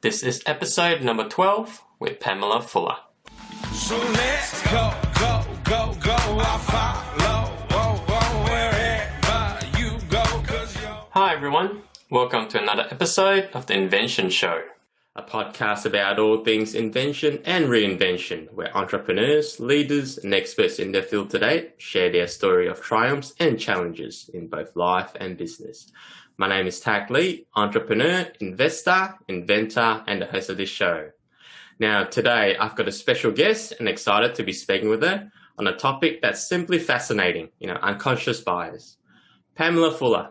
This is episode number 12 with Pamela Fuller. So let's go. I'll follow wherever you go. Hi everyone, welcome to another episode of the Inventions Show, a podcast about all things invention and reinvention, where entrepreneurs, leaders, and experts in their field today share their story of triumphs and challenges in both life and business. My name is ThreePart, entrepreneur, investor, inventor, and the host of this show. Now, today I've got a special guest and excited to be speaking with her on a topic that's simply fascinating, unconscious bias. Pamela Fuller,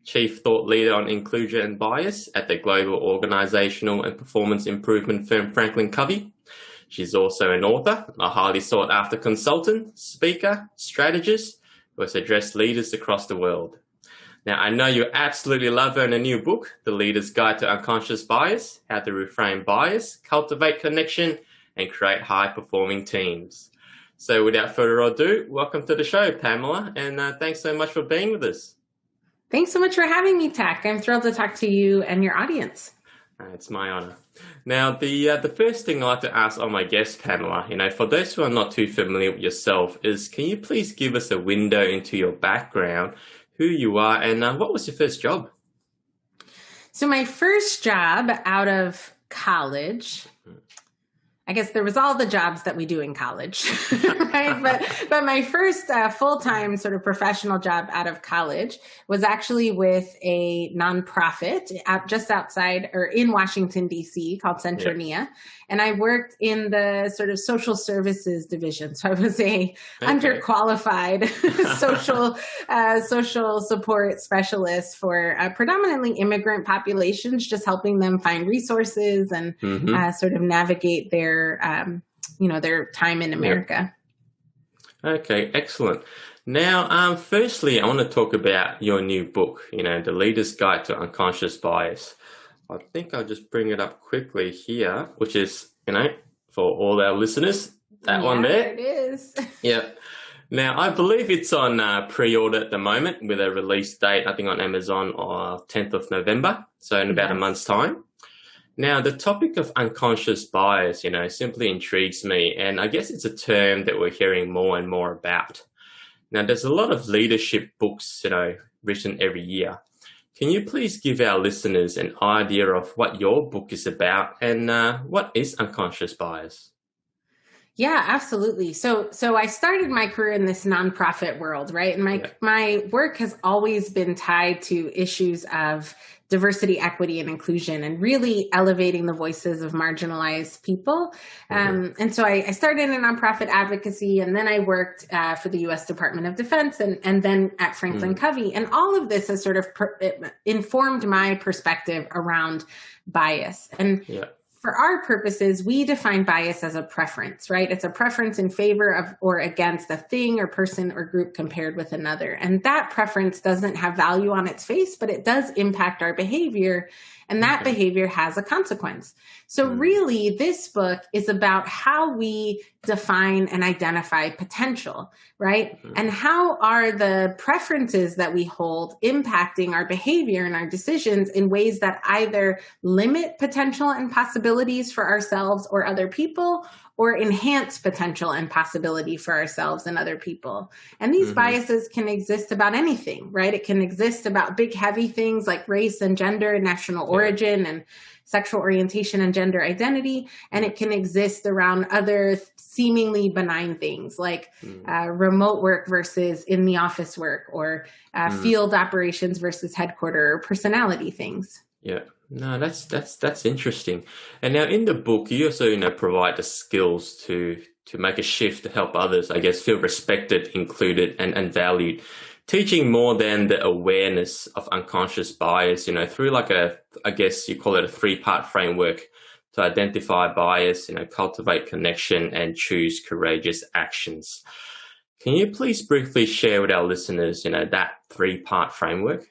Chief Thought Leader on Inclusion and Bias at the global organizational and performance improvement firm FranklinCovey. She's also an author, a highly sought after consultant, speaker, strategist who has addressed leaders across the world. Now, I know you absolutely love her in a new book, The Leader's Guide to Unconscious Bias, How to Reframe Bias, Cultivate Connection, and Create High-Performing Teams. So without further ado, welcome to the show, Pamela, and thanks so much for being with us. Thanks so much for having me, Tak. I'm thrilled to talk to you and your audience. It's my honor. Now, the first thing I like to ask all my guests, Pamela, for those who are not too familiar with yourself, is can you please give us a window into your background, who you are, and what was your first job? So my first job out of college, I guess there was all the jobs that we do in college, right? But my first full-time sort of professional job out of college was actually with a nonprofit just outside or in Washington, D.C. called Centronia. Yeah. And I worked in the sort of social services division. So I was underqualified social support specialist for predominantly immigrant populations, just helping them find resources and sort of navigate their time in America. Okay, excellent. Now, firstly, I want to talk about your new book, The Leader's Guide to Unconscious Bias. I think I'll just bring it up quickly here, which is, for all our listeners, that one there. It is. Yep. Now, I believe it's on pre-order at the moment with a release date, I think on Amazon, 10th of November, so in about a month's time. Now, the topic of unconscious bias, simply intrigues me, and I guess it's a term that we're hearing more and more about. Now, there's a lot of leadership books, written every year. Can you please give our listeners an idea of what your book is about and what is unconscious bias? Yeah, absolutely. So I started my career in this nonprofit world, right? And my work has always been tied to issues of diversity, equity, and inclusion, and really elevating the voices of marginalized people. And so I started in nonprofit advocacy, and then I worked for the U.S. Department of Defense, and then at FranklinCovey. And all of this has sort of informed my perspective around bias. And for our purposes, we define bias as a preference, right? It's a preference in favor of or against a thing or person or group compared with another. And that preference doesn't have value on its face, but it does impact our behavior. And that behavior has a consequence. So really, this book is about how we define and identify potential, right? And how are the preferences that we hold impacting our behavior and our decisions in ways that either limit potential and possibilities for ourselves or other people, or enhance potential and possibility for ourselves and other people. And these biases can exist about anything, right? It can exist about big, heavy things like race and gender and national origin and sexual orientation and gender identity. And it can exist around other seemingly benign things like remote work versus in the office work, or field operations versus headquarter or personality things. Yeah. No, that's interesting. And now in the book, you also, provide the skills to make a shift to help others, I guess, feel respected, included, and valued. Teaching more than the awareness of unconscious bias, through I guess you call it a 3-part framework to identify bias, cultivate connection, and choose courageous actions. Can you please briefly share with our listeners, that 3-part framework?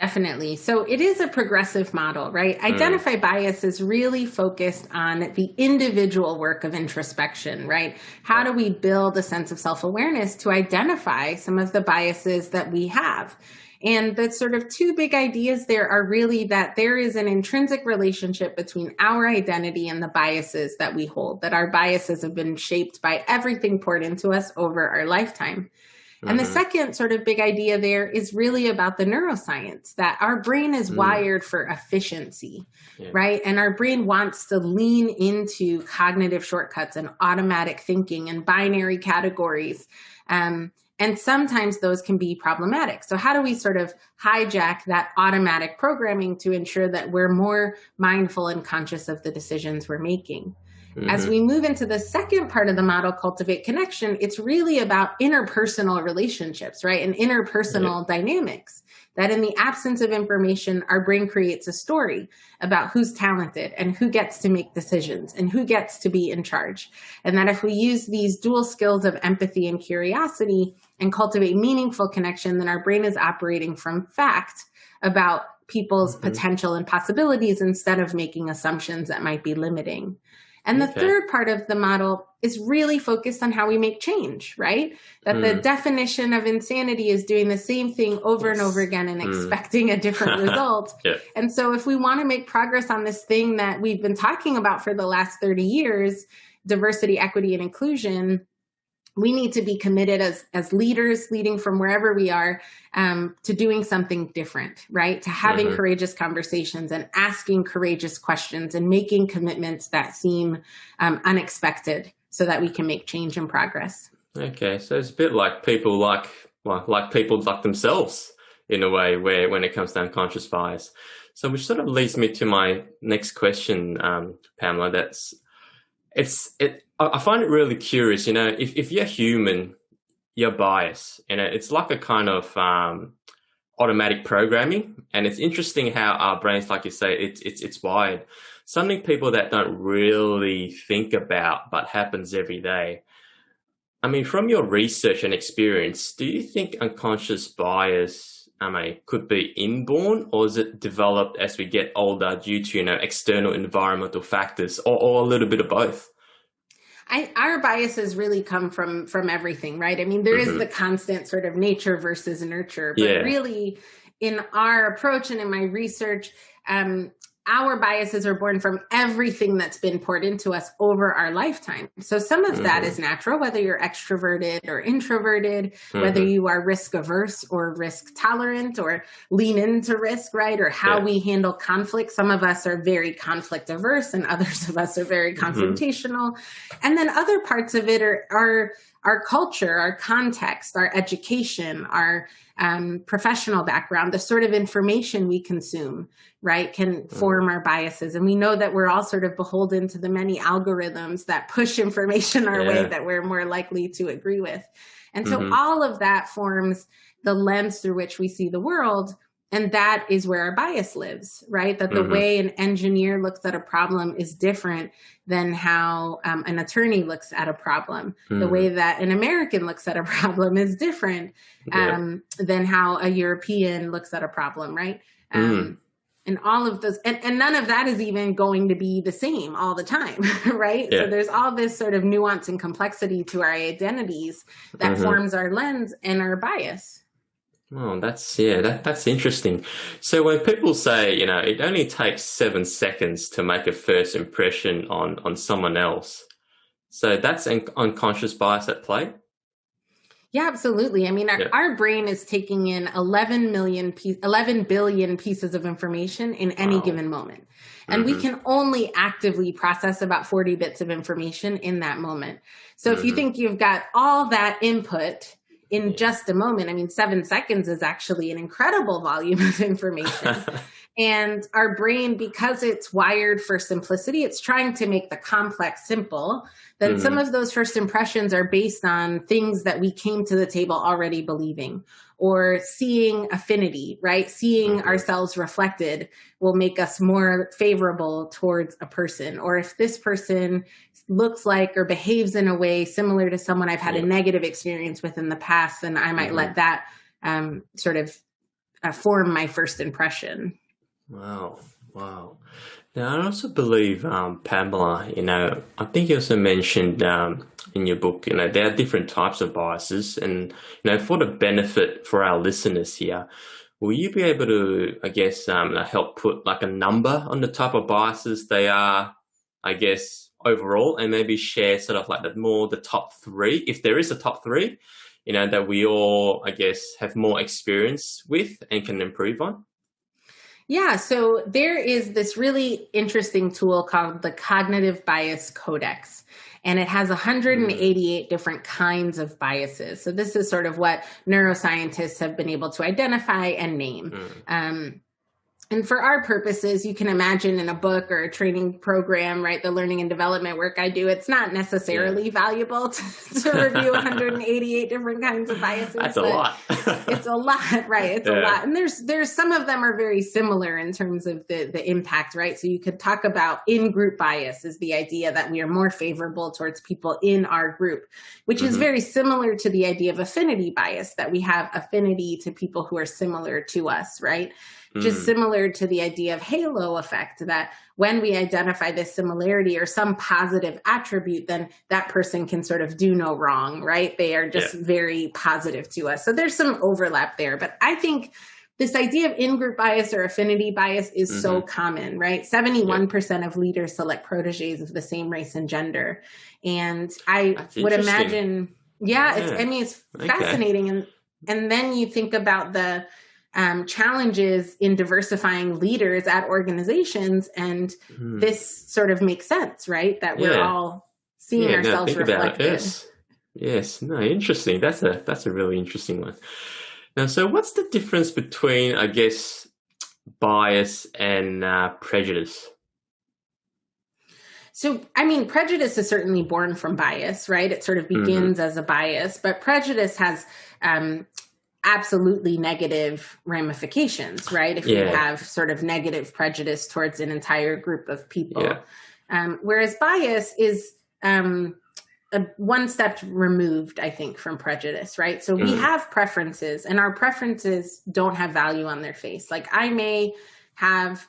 Definitely. So it is a progressive model, right? Identify bias is really focused on the individual work of introspection, right? How do we build a sense of self-awareness to identify some of the biases that we have? And the sort of two big ideas there are really that there is an intrinsic relationship between our identity and the biases that we hold, that our biases have been shaped by everything poured into us over our lifetime. And the second sort of big idea there is really about the neuroscience, that our brain is wired for efficiency, right? And our brain wants to lean into cognitive shortcuts and automatic thinking and binary categories. And sometimes those can be problematic. So how do we sort of hijack that automatic programming to ensure that we're more mindful and conscious of the decisions we're making? As we move into the second part of the model, Cultivate Connection, it's really about interpersonal relationships, right? And interpersonal dynamics. That in the absence of information, our brain creates a story about who's talented and who gets to make decisions and who gets to be in charge. And that if we use these dual skills of empathy and curiosity and cultivate meaningful connection, then our brain is operating from fact about people's potential and possibilities instead of making assumptions that might be limiting. And the third part of the model is really focused on how we make change, right? That the definition of insanity is doing the same thing over and over again and expecting a different result. And so if we want to make progress on this thing that we've been talking about for the last 30 years, diversity, equity, and inclusion, we need to be committed as leaders, leading from wherever we are, to doing something different, right? To having courageous conversations and asking courageous questions and making commitments that seem unexpected so that we can make change and progress. Okay, so it's a bit like people like people like themselves in a way, where when it comes to unconscious bias. So which sort of leads me to my next question, Pamela. I find it really curious, if you're human, you're biased, it's like a kind of automatic programming. And it's interesting how our brains, like you say, it's wired. Something people that don't really think about, but happens every day. I mean, from your research and experience, do you think unconscious bias, could be inborn, or is it developed as we get older due to, external environmental factors, or a little bit of both? Our biases really come from everything, right? I mean, there is the constant sort of nature versus nurture, but really in our approach and in my research, our biases are born from everything that's been poured into us over our lifetime. So some of that is natural, whether you're extroverted or introverted, whether you are risk averse or risk tolerant or lean into risk, right? Or how we handle conflict. Some of us are very conflict averse and others of us are very confrontational. And then other parts of it are our culture, our context, our education, our professional background, the sort of information we consume, right, can form our biases. And we know that we're all sort of beholden to the many algorithms that push information our way that we're more likely to agree with. And so all of that forms the lens through which we see the world. And that is where our bias lives, right? That the way an engineer looks at a problem is different than how an attorney looks at a problem. The way that an American looks at a problem is different than how a European looks at a problem, right? And all of those, and none of that is even going to be the same all the time, right? So there's all this sort of nuance and complexity to our identities that forms our lens and our bias. Oh, that's interesting. So when people say, it only takes 7 seconds to make a first impression on someone else, so that's an unconscious bias at play? Yeah, absolutely. I mean, our brain is taking in 11 billion pieces of information in any given moment. And we can only actively process about 40 bits of information in that moment. So if you think you've got all that input in just a moment, I mean, 7 seconds is actually an incredible volume of information. And our brain, because it's wired for simplicity, it's trying to make the complex simple. Then some of those first impressions are based on things that we came to the table already believing, or seeing affinity, right? Seeing ourselves reflected will make us more favorable towards a person. Or if this person looks like or behaves in a way similar to someone I've had a negative experience with in the past, then I might let that sort of form my first impression. Wow. Now, I also believe, Pamela, I think you also mentioned in your book, there are different types of biases. And, for the benefit for our listeners here, will you be able to, I guess, help put like a number on the type of biases they are, I guess, overall, and maybe share sort of like the top three, if there is a top three, that we all, I guess, have more experience with and can improve on? Yeah, so there is this really interesting tool called the Cognitive Bias Codex, and it has 188 different kinds of biases. So this is sort of what neuroscientists have been able to identify and name. And for our purposes, you can imagine in a book or a training program, right, the learning and development work I do, it's not necessarily valuable to review 188 different kinds of biases. That's a lot. It's a lot, right? It's a lot. And there's some of them are very similar in terms of the impact, right? So you could talk about in-group bias is the idea that we are more favorable towards people in our group, which is very similar to the idea of affinity bias, that we have affinity to people who are similar to us, right? Just similar to the idea of halo effect, that when we identify this similarity or some positive attribute, then that person can sort of do no wrong, right? They are just very positive to us. So there's some overlap there. But I think this idea of in-group bias or affinity bias is so common, right? 71% of leaders select proteges of the same race and gender. And I would imagine, it's fascinating. And then you think about the challenges in diversifying leaders at organizations, and this sort of makes sense, right? That we're all seeing ourselves reflected. Yes. No, interesting. That's a really interesting one. Now, so what's the difference between, I guess, bias and prejudice? So, I mean, prejudice is certainly born from bias, right? It sort of begins as a bias, but prejudice has absolutely negative ramifications, right? If you have sort of negative prejudice towards an entire group of people. Whereas bias is one step removed, I think, from prejudice, right? So we have preferences, and our preferences don't have value on their face. Like, I may have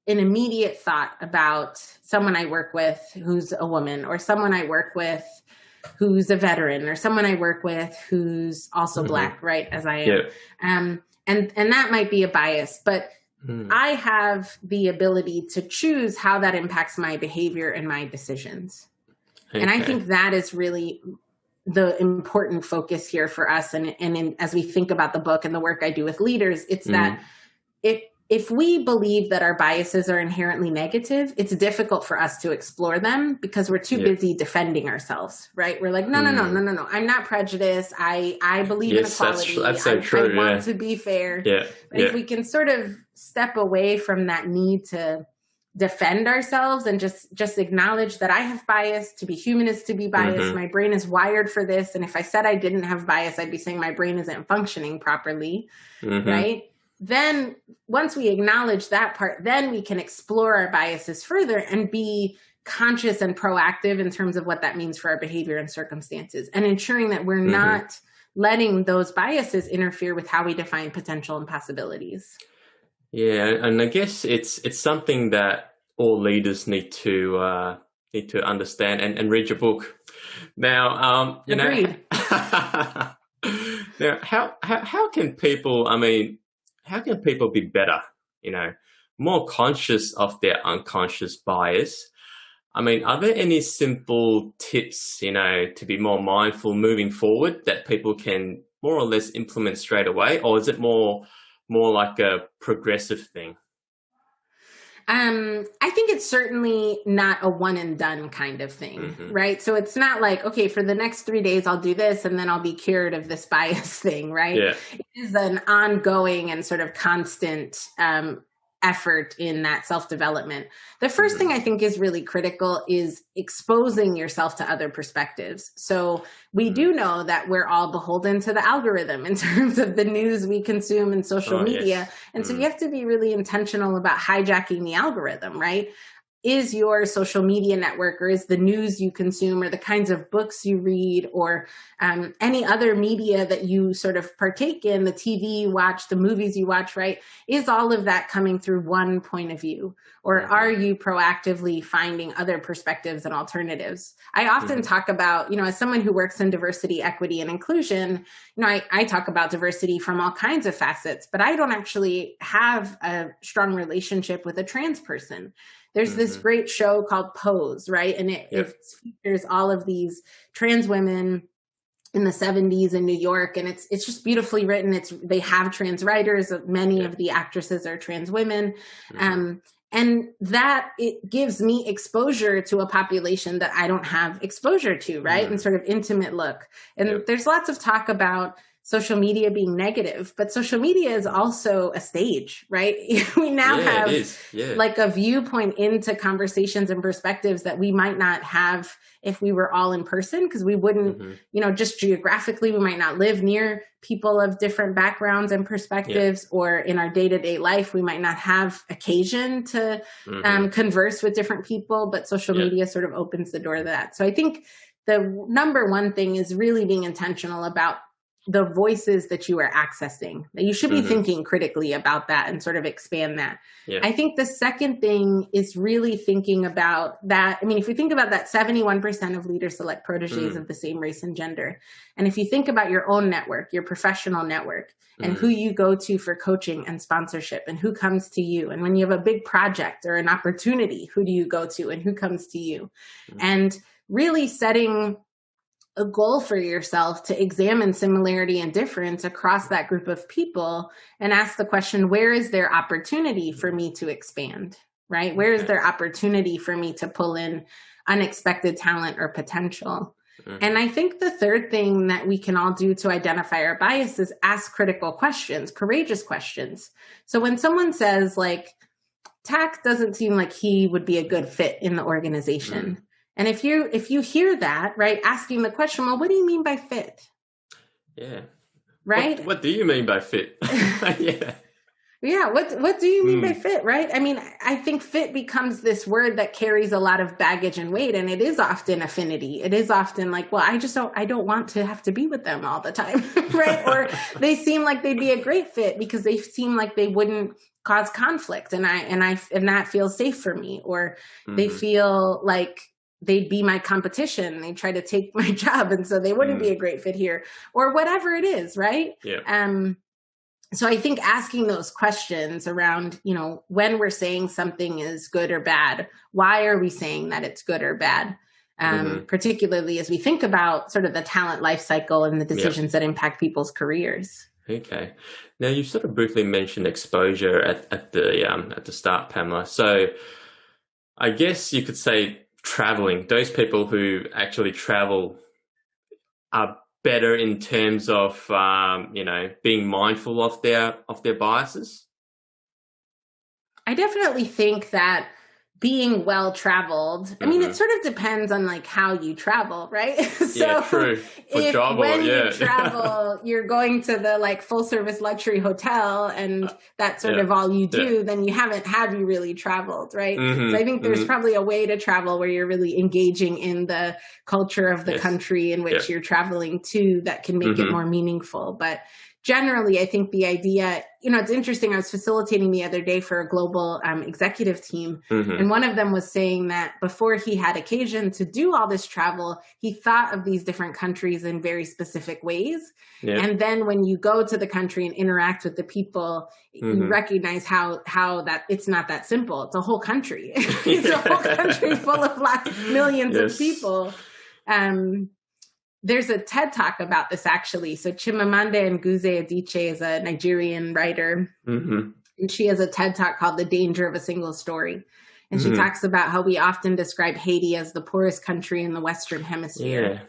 an immediate thought about someone I work with who's a woman, or someone I work with who's a veteran, or someone I work with who's also Black, right, as I am. And that might be a bias, but I have the ability to choose how that impacts my behavior and my decisions. And I think that is really the important focus here for us. As we think about the book and the work I do with leaders, it's that if we believe that our biases are inherently negative, it's difficult for us to explore them because we're too busy defending ourselves, right? We're like, no, I'm not prejudiced. I believe in equality. That's so true. I want to be fair. But if we can sort of step away from that need to defend ourselves and just acknowledge that I have bias. To be human is to be biased. My brain is wired for this. And if I said I didn't have bias, I'd be saying my brain isn't functioning properly, right? Then once we acknowledge that part, then we can explore our biases further and be conscious and proactive in terms of what that means for our behavior and circumstances, and ensuring that we're not letting those biases interfere with how we define potential and possibilities. Yeah, and I guess it's something that all leaders need to understand and read your book. Now, Agreed. Now, how can people? I mean, how can people be better? More conscious of their unconscious bias. I mean, are there any simple tips, to be more mindful moving forward that people can more or less implement straight away, or is it more like a progressive thing? I think it's certainly not a one and done kind of thing, right? So it's not like, okay, for the next 3 days, I'll do this and then I'll be cured of this bias thing, right? It is an ongoing and sort of constant effort in that self-development. The first thing I think is really critical is exposing yourself to other perspectives. So we do know that we're all beholden to the algorithm in terms of the news we consume in social media. And so you have to be really intentional about hijacking the algorithm, right? is your social media network, or is the news you consume, or the kinds of books you read, or any other media that you sort of partake in, the TV you watch, the movies you watch, right? Is all of that coming through one point of view? Or are you proactively finding other perspectives and alternatives? I often talk about, as someone who works in diversity, equity, and inclusion, I talk about diversity from all kinds of facets, but I don't actually have a strong relationship with a trans person. There's this great show called Pose, right? And it features all of these trans women in the 70s in New York, and it's just beautifully written. They have trans writers. Many of the actresses are trans women. And that it gives me exposure to a population that I don't have exposure to, right? And sort of intimate look. And there's lots of talk about social media being negative, but social media is also a stage, right? We now have like a viewpoint into conversations and perspectives that we might not have if we were all in person, because we wouldn't, just geographically, we might not live near people of different backgrounds and perspectives, or in our day-to-day life, we might not have occasion to converse with different people, but social media sort of opens the door to that. So I think the number one thing is really being intentional about the voices that you are accessing, that you should be thinking critically about that and sort of expand that. I think the second thing is really thinking about that. I mean, if you think about that, 71% of leaders select proteges of the same race and gender. And if you think about your own network, your professional network, and who you go to for coaching and sponsorship, and who comes to you, and when you have a big project or an opportunity, who do you go to and who comes to you? And really setting a goal for yourself to examine similarity and difference across that group of people, and ask the question, where is there opportunity for me to expand, right? Where is there opportunity for me to pull in unexpected talent or potential? And I think the third thing that we can all do to identify our bias is ask critical questions, courageous questions. So when someone says like, Tack doesn't seem like he would be a good fit in the organization. And if you hear that, right, asking the question, well, what do you mean by fit? Yeah. Right? What do you mean by fit? Yeah. What do you mean by fit, right? I mean, I think fit becomes this word that carries a lot of baggage and weight, and it is often affinity. It is often like, well, I don't want to have to be with them all the time, right? Or they seem like they'd be a great fit because they seem like they wouldn't cause conflict, and that feels safe for me. Or they feel like they'd be my competition. They try to take my job, and so they wouldn't be a great fit here, or whatever it is, right? So I think asking those questions around, when we're saying something is good or bad, why are we saying that it's good or bad? Particularly as we think about sort of the talent life cycle and the decisions that impact people's careers. Okay. Now you sort of briefly mentioned exposure at the start, Pamela. So I guess you could say traveling, those people who actually travel are better in terms of, being mindful of their biases? I definitely think that being well-traveled, I mean, it sort of depends on like how you travel, right? So true. When you travel, you're going to the like full-service luxury hotel and that's sort of all you do, then have you really traveled, right? So I think there's probably a way to travel where you're really engaging in the culture of the country in which you're traveling to that can make it more meaningful. But generally, I think the idea, it's interesting. I was facilitating the other day for a global executive team, and one of them was saying that before he had occasion to do all this travel, he thought of these different countries in very specific ways. And then when you go to the country and interact with the people, you recognize how that it's not that simple. It's a whole country. It's a whole country full of millions of people. There's a TED Talk about this, actually. So Chimamanda Ngozi Adichie is a Nigerian writer, and she has a TED Talk called The Danger of a Single Story. And she talks about how we often describe Haiti as the poorest country in the Western Hemisphere.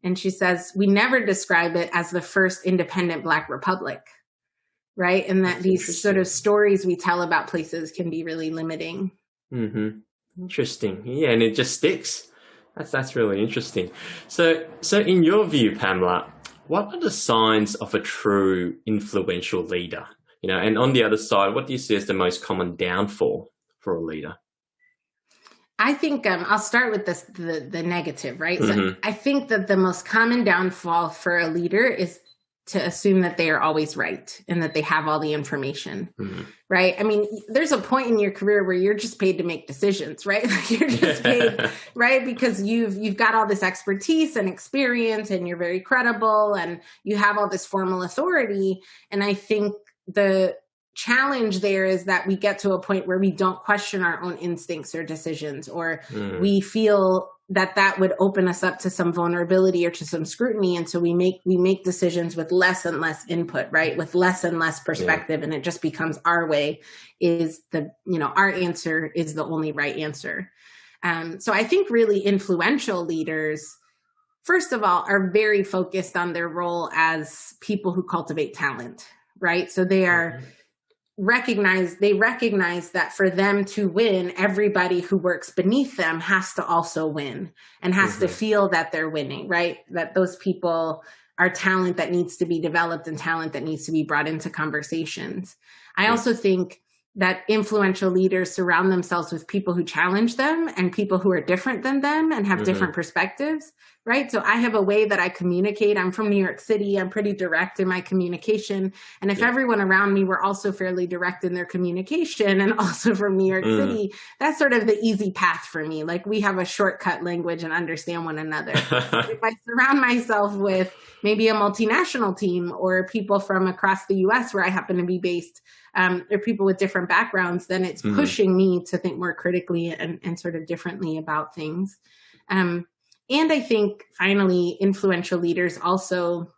And she says, we never describe it as the first independent Black republic, right? And that these sort of stories we tell about places can be really limiting. Interesting. Yeah, and it just sticks. That's really interesting. So in your view, Pamela, what are the signs of a true influential leader? And on the other side, what do you see as the most common downfall for a leader? I think I'll start with the negative, right? So Mm-hmm. I think that the most common downfall for a leader is to assume that they are always right and that they have all the information, Mm-hmm. right? I mean, there's a point in your career where you're just paid to make decisions, right? Like you're just paid, right? Because you've got all this expertise and experience and you're very credible and you have all this formal authority. And I think the challenge there is that we get to a point where we don't question our own instincts or decisions, or we feel that would open us up to some vulnerability or to some scrutiny. And so we make decisions with less and less input, right? With less and less perspective. And it just becomes our way is our answer is the only right answer. So I think really influential leaders, first of all, are very focused on their role as people who cultivate talent, right? So they are recognize that for them to win, everybody who works beneath them has to also win and has to feel that they're winning, right? That those people are talent that needs to be developed and talent that needs to be brought into conversations. I also think that influential leaders surround themselves with people who challenge them and people who are different than them and have different perspectives, right? So I have a way that I communicate. I'm from New York City. I'm pretty direct in my communication. And if everyone around me were also fairly direct in their communication and also from New York City, that's sort of the easy path for me. Like we have a shortcut language and understand one another. If I surround myself with maybe a multinational team or people from across the US where I happen to be based, or people with different backgrounds, then it's pushing me to think more critically and sort of differently about things. And I think finally, influential leaders also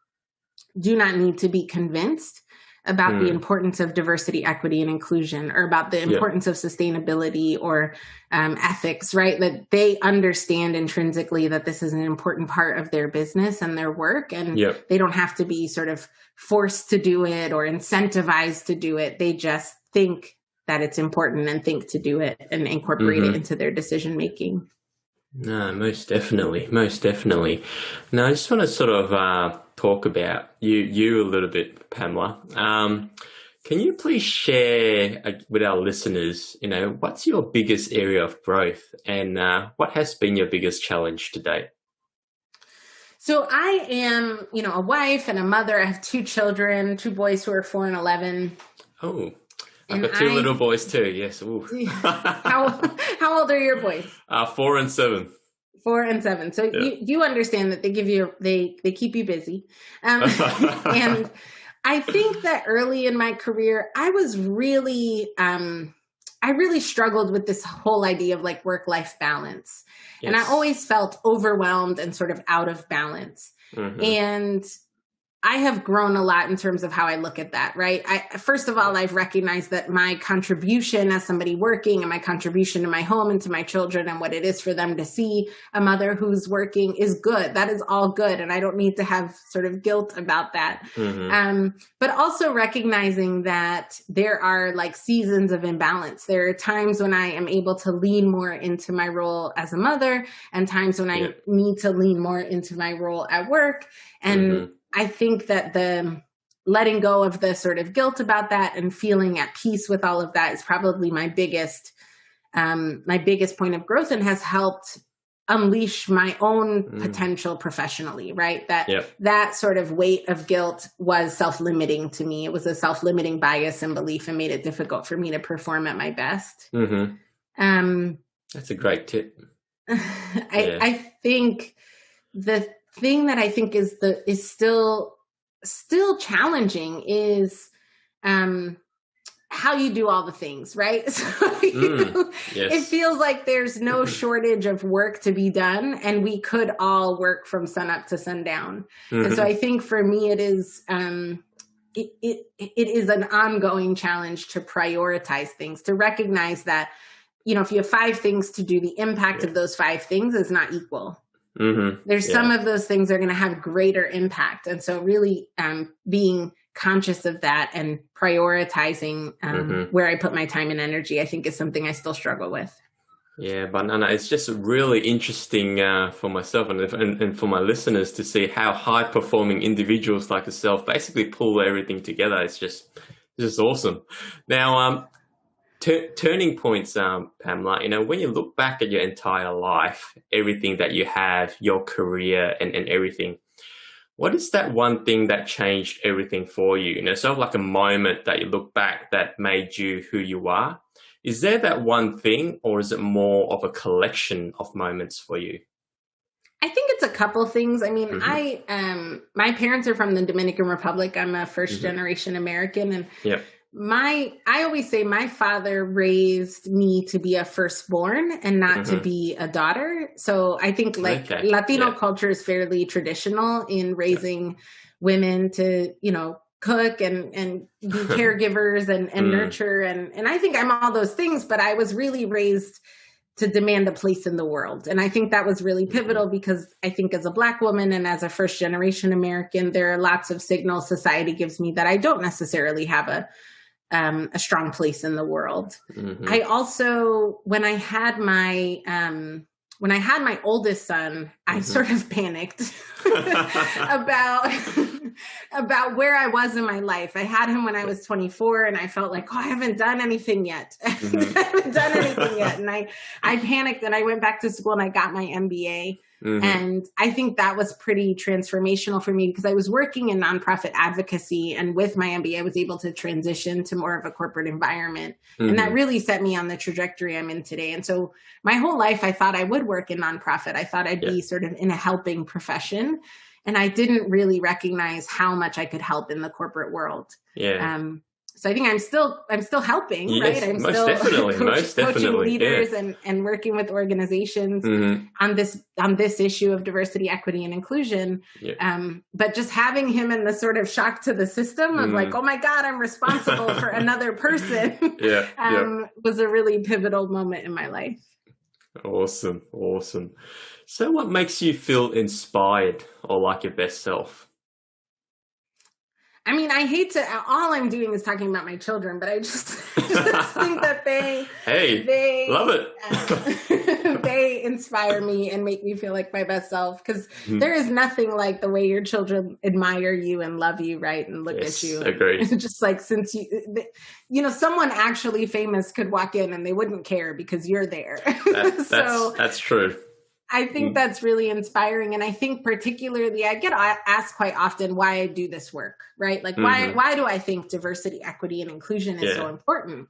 do not need to be convinced about the importance of diversity, equity, and inclusion, or about the importance of sustainability or ethics, right? That they understand intrinsically that this is an important part of their business and their work, and they don't have to be sort of forced to do it or incentivized to do it. They just think that it's important and think to do it and incorporate it into their decision-making. No, most definitely. Most definitely. Now, I just want to sort of talk about you a little bit, Pamela. Can you please share with our listeners, what's your biggest area of growth and what has been your biggest challenge to date? So I am, a wife and a mother. I have 2 children, 2 boys who are 4 and 11. Oh, I've got 2 little boys too. Yes. Ooh. How old are your boys? 4 and 7. 4 and 7. So you understand that they keep you busy. And I think that early in my career, I really struggled with this whole idea of like work-life balance. Yes. And I always felt overwhelmed and sort of out of balance. And I have grown a lot in terms of how I look at that, right? First of all, I've recognized that my contribution as somebody working and my contribution to my home and to my children and what it is for them to see a mother who's working is good. That is all good. And I don't need to have sort of guilt about that. But also recognizing that there are like seasons of imbalance. There are times when I am able to lean more into my role as a mother and times when I need to lean more into my role at work. And I think that the letting go of the sort of guilt about that and feeling at peace with all of that is probably my biggest point of growth and has helped unleash my own potential professionally, right? That sort of weight of guilt was self-limiting to me. It was a self-limiting bias and belief and made it difficult for me to perform at my best. That's a great tip. I think the thing that I think is still challenging is how you do all the things, right? So it feels like there's no shortage of work to be done, and we could all work from sunup to sundown. And so I think for me, it is it is an ongoing challenge to prioritize things, to recognize that if you have 5 things to do, the impact of those 5 things is not equal. There's some of those things are going to have greater impact. And so really being conscious of that and prioritizing where I put my time and energy, I think is something I still struggle with. Yeah, but no, it's just really interesting for myself and for my listeners to see how high-performing individuals like yourself basically pull everything together. It's just awesome. Now, turning points, Pamela, when you look back at your entire life, everything that you have, your career and everything, what is that one thing that changed everything for you? Sort of like a moment that you look back that made you who you are. Is there that one thing, or is it more of a collection of moments for you? I think it's a couple things. I mean, my parents are from the Dominican Republic. I'm a first generation American, and I always say my father raised me to be a firstborn and not to be a daughter. So I think Latino culture is fairly traditional in raising women to, cook and be caregivers and nurture. And I think I'm all those things, but I was really raised to demand a place in the world. And I think that was really pivotal because I think as a Black woman and as a first generation American, there are lots of signals society gives me that I don't necessarily have a strong place in the world. I also, when I had my oldest son, I sort of panicked about where I was in my life. I had him when I was 24 and I felt like, I haven't done anything yet. I haven't done anything yet. And I panicked and I went back to school and I got my MBA. And I think that was pretty transformational for me because I was working in nonprofit advocacy, and with my MBA, I was able to transition to more of a corporate environment. And that really set me on the trajectory I'm in today. And so my whole life, I thought I would work in nonprofit. I thought I'd be sort of in a helping profession. And I didn't really recognize how much I could help in the corporport world. So I think I'm still helping, right? I'm most still definitely, coaching leaders and working with organizations on this issue of diversity, equity, and inclusion. But just having him in the sort of shock to the system of like, oh my God, I'm responsible for another person was a really pivotal moment in my life. Awesome. So what makes you feel inspired or like your best self? I mean, I hate to, all I'm doing is talking about my children, but I just think that they love it. They inspire me and make me feel like my best self, because there is nothing like the way your children admire you and love you, right? And look at you. Agreed. Just like, since someone actually famous could walk in and they wouldn't care because you're there. That's true. I think that's really inspiring. And I think particularly, I get asked quite often why I do this work, right? Like, why do I think diversity, equity, and inclusion is so important?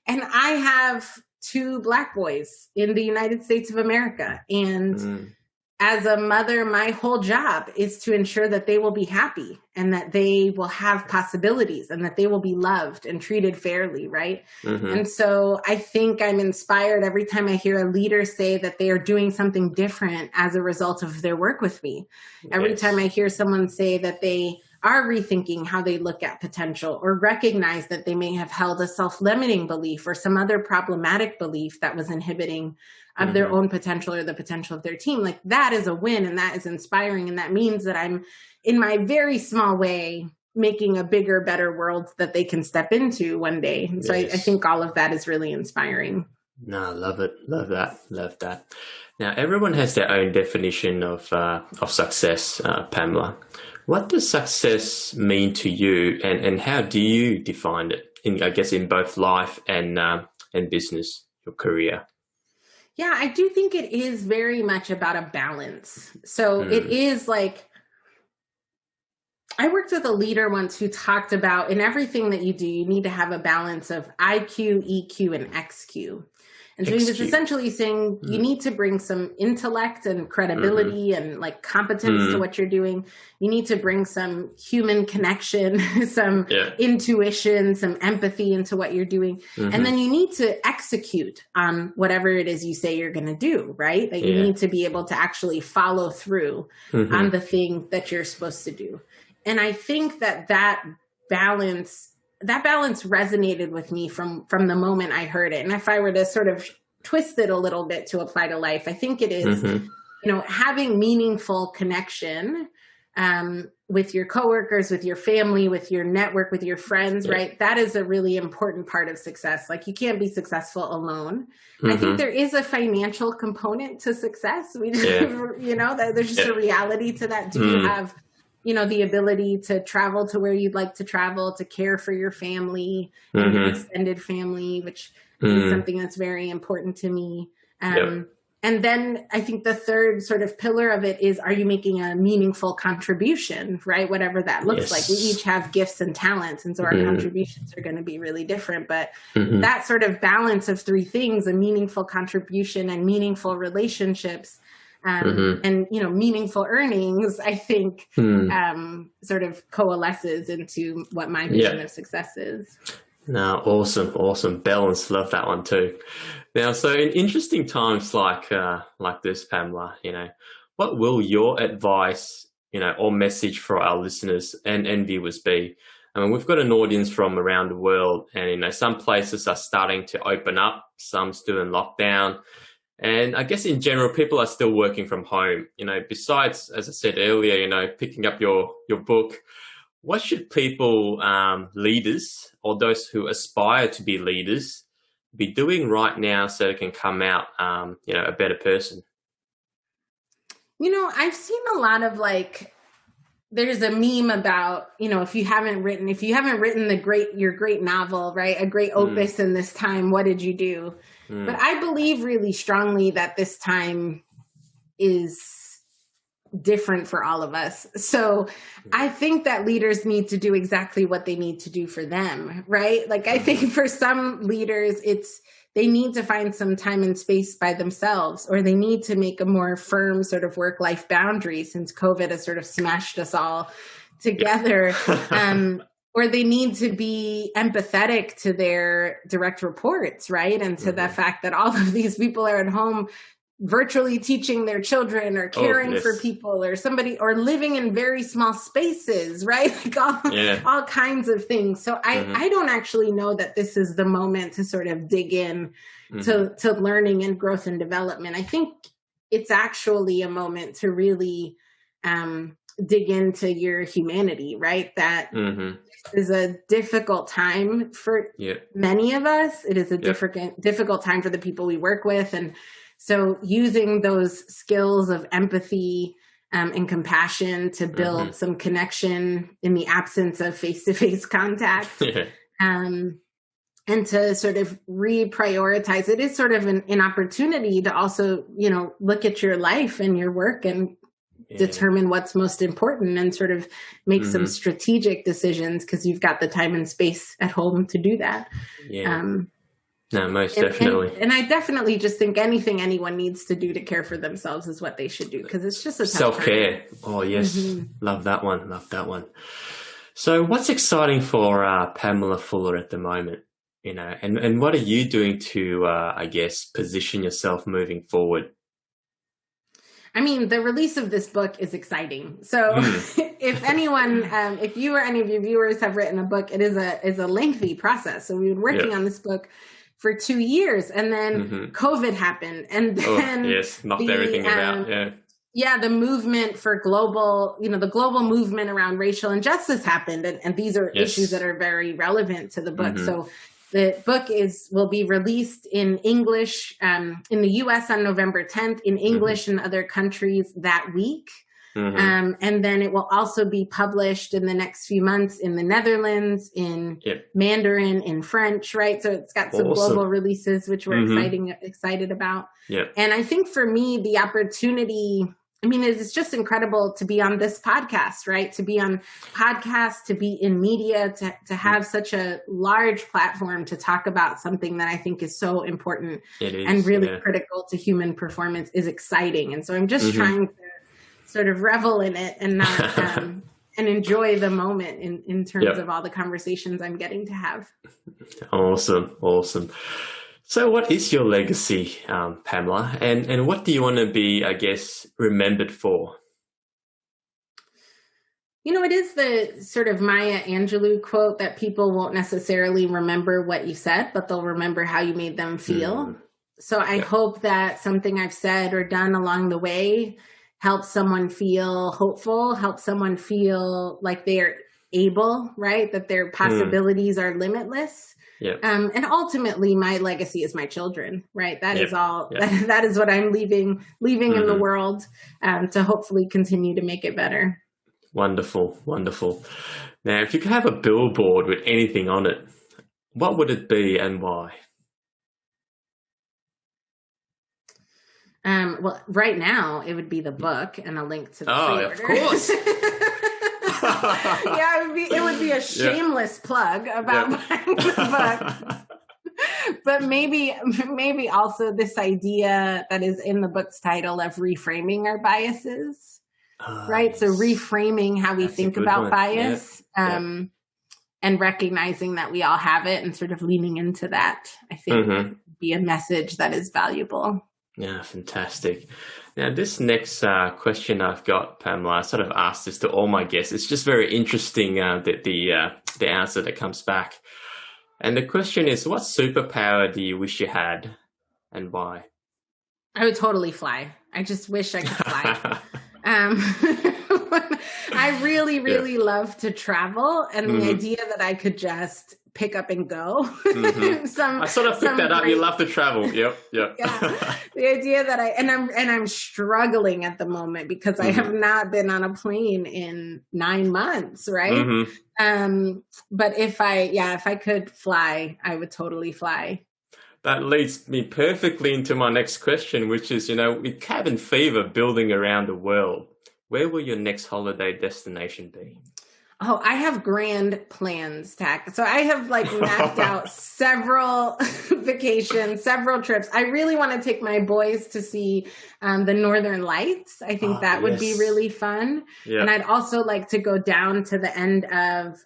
And I have 2 Black boys in the United States of America. And as a mother, my whole job is to ensure that they will be happy and that they will have possibilities and that they will be loved and treated fairly, right? And so I think I'm inspired every time I hear a leader say that they are doing something different as a result of their work with me. Every time I hear someone say that they are rethinking how they look at potential, or recognize that they may have held a self-limiting belief or some other problematic belief that was inhibiting of their own potential or the potential of their team, like, that is a win, and that is inspiring. And that means that I'm, in my very small way, making a bigger, better world that they can step into one day. And so I think all of that is really inspiring. No, love it. Love that. Now, everyone has their own definition of success, Pamela. What does success mean to you, and how do you define it in both life and business, your career? Yeah, I do think it is very much about a balance. So it is like, I worked with a leader once who talked about, in everything that you do, you need to have a balance of IQ, EQ, and XQ. And so he was essentially saying you need to bring some intellect and credibility and like competence to what you're doing. You need to bring some human connection, some intuition, some empathy into what you're doing. And then you need to execute on whatever it is you say you're going to do, right? That you need to be able to actually follow through on the thing that you're supposed to do. And I think that balance resonated with me from the moment I heard it. And if I were to sort of twist it a little bit to apply to life, I think it is, having meaningful connection with your coworkers, with your family, with your network, with your friends, right? That is a really important part of success. Like, you can't be successful alone. I think there is a financial component to success. We just, there's just a reality to that. Do you have the ability to travel to where you'd like to travel, to care for your family and your extended family, which is something that's very important to me. And then I think the third sort of pillar of it is, are you making a meaningful contribution, right? Whatever that looks like. We each have gifts and talents, and so our contributions are going to be really different. But that sort of balance of three things, a meaningful contribution and meaningful relationships, and, meaningful earnings, I think sort of coalesces into what my vision of success is. No, awesome. Balance, love that one too. Now, so in interesting times like this, Pamela, what will your advice, or message for our listeners and viewers be? I mean, we've got an audience from around the world, and some places are starting to open up, some still in lockdown. And I guess in general, people are still working from home. Besides, as I said earlier, picking up your book, what should people, leaders, or those who aspire to be leaders, be doing right now so they can come out, a better person? I've seen a lot of there's a meme about, if you haven't written your great novel, right? A great opus in this time, what did you do? But I believe really strongly that this time is different for all of us. So I think that leaders need to do exactly what they need to do for them, right? I think for some leaders, they need to find some time and space by themselves, or they need to make a more firm sort of work-life boundary, since COVID has sort of smashed us all together. Or they need to be empathetic to their direct reports, right? And to the fact that all of these people are at home virtually teaching their children, or caring for people, or somebody, or living in very small spaces, right? All kinds of things. So I don't actually know that this is the moment to sort of dig in to learning and growth and development. I think it's actually a moment to really dig into your humanity, right? That is a difficult time for many of us. It is a difficult time for the people we work with. And so using those skills of empathy and compassion to build some connection in the absence of face-to-face contact, and to sort of reprioritize. It is sort of an opportunity to also, look at your life and your work and determine what's most important, and sort of make some strategic decisions, because you've got the time and space at home to do that. No, most definitely. And I definitely just think anything anyone needs to do to care for themselves is what they should do, because it's just a tough self-care. time. Oh, yes. Love that one. So what's exciting for Pamela Fuller at the moment? And what are you doing to, I guess, position yourself moving forward? I mean, the release of this book is exciting. So if anyone, if you or any of your viewers have written a book, it is a lengthy process. So we've been working on this book for 2 years, and then COVID happened, and then knocked everything about. The movement for global, the global movement around racial injustice happened, and these are issues that are very relevant to the book. So the book will be released in English in the U.S. on November 10th, in English in other countries that week. And then it will also be published in the next few months in the Netherlands, in Mandarin, in French, right? So it's got some global releases, which we're excited about. And I think for me, the opportunity, I mean, it's just incredible to be on this podcast, right? To be on podcasts, to be in media, to have such a large platform to talk about something that I think is so important and really critical to human performance is exciting. And so I'm just trying to sort of revel in it and not and enjoy the moment in terms of all the conversations I'm getting to have. Awesome. So what is your legacy, Pamela, and what do you want to be, I guess, remembered for? It is the sort of Maya Angelou quote that people won't necessarily remember what you said, but they'll remember how you made them feel. So I hope that something I've said or done along the way helps someone feel hopeful, helps someone feel like they're able, right? That their possibilities are limitless. And ultimately my legacy is my children, right? That is all, that is what I'm leaving in the world, to hopefully continue to make it better. Wonderful, wonderful. Now, if you could have a billboard with anything on it, what would it be and why? Well, right now it would be the book and a link to the pre-order. Of course. Yeah, it would be a shameless plug about buying the book. But maybe also this idea that is in the book's title of reframing our biases, right? Yes. So reframing how we think about bias, and recognizing that we all have it and sort of leaning into that, I think would be a message that is valuable. Yeah, fantastic. Now, this next question I've got, Pamela, I sort of asked this to all my guests. It's just very interesting that the answer that comes back. And the question is, what superpower do you wish you had and why? I would totally fly. I just wish I could fly. I really love to travel, and the idea that I could just pick up and go. I sort of picked that up. You love to travel. Yep. Yeah. The idea that I'm struggling at the moment because I have not been on a plane in 9 months, right? But if I could fly, I would totally fly. That leads me perfectly into my next question, which is, with cabin fever building around the world, where will your next holiday destination be? Oh, I have grand plans, Tack. So I have mapped out several vacations, several trips. I really want to take my boys to see the Northern Lights. I think that would be really fun. Yep. And I'd also like to go down to the end of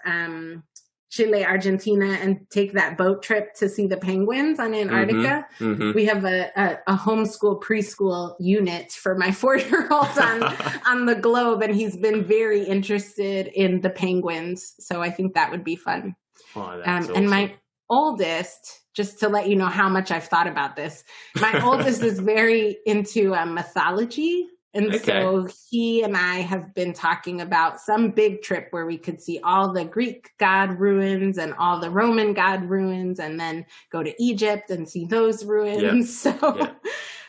Chile, Argentina, and take that boat trip to see the penguins on Antarctica. We have a homeschool preschool unit for my 4-year-old on the globe, and he's been very interested in the penguins. So I think that would be fun. Oh, that's awesome. And my oldest, just to let you know how much I've thought about this, my oldest is very into mythology. And so he and I have been talking about some big trip where we could see all the Greek god ruins and all the Roman god ruins, and then go to Egypt and see those ruins. So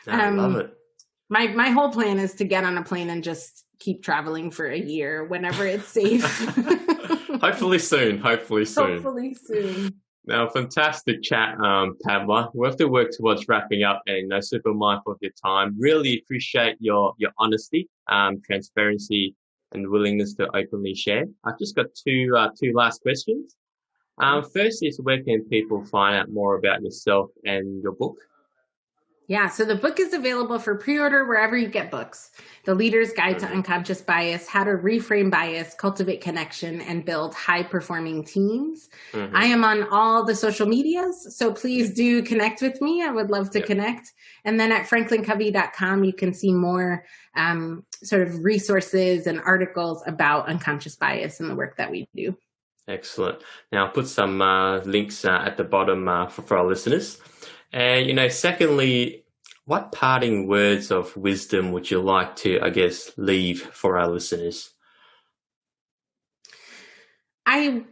I love it. My whole plan is to get on a plane and just keep traveling for a year whenever it's safe. Hopefully soon. Now, fantastic chat, Pamela. We have to work towards wrapping up, and super mindful of your time. Really appreciate your honesty, transparency, and willingness to openly share. I've just got two last questions. First is, where can people find out more about yourself and your book? Yeah, so the book is available for pre-order wherever you get books. The Leader's Guide to Unconscious Bias, How to Reframe Bias, Cultivate Connection, and Build High-Performing Teams. I am on all the social medias, so please do connect with me. I would love to connect. And then at FranklinCovey.com, you can see more sort of resources and articles about unconscious bias and the work that we do. Excellent. Now, I'll put some links at the bottom for our listeners. And, secondly, what parting words of wisdom would you like to, leave for our listeners? I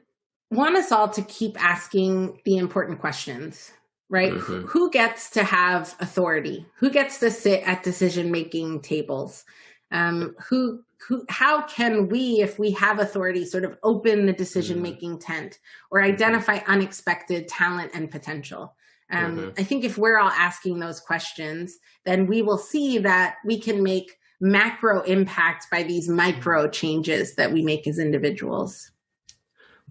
want us all to keep asking the important questions, right? Who gets to have authority? Who gets to sit at decision-making tables? How can we, if we have authority, sort of open the decision-making tent or identify unexpected talent and potential? I think if we're all asking those questions, then we will see that we can make macro impact by these micro changes that we make as individuals.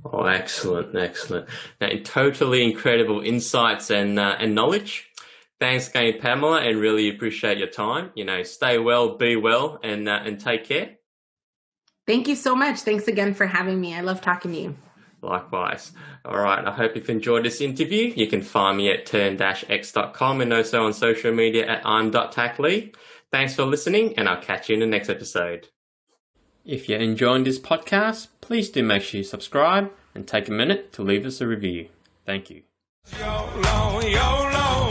Oh, excellent. Now, totally incredible insights and knowledge. Thanks again, Pamela, and really appreciate your time. Stay well, be well, and take care. Thank you so much. Thanks again for having me. I love talking to you. Likewise. All right. I hope you've enjoyed this interview. You can find me at turn-x.com and also on social media at iam.tacklee. Thanks for listening, and I'll catch you in the next episode. If you're enjoying this podcast, please do make sure you subscribe and take a minute to leave us a review. Thank you. YOLO, YOLO.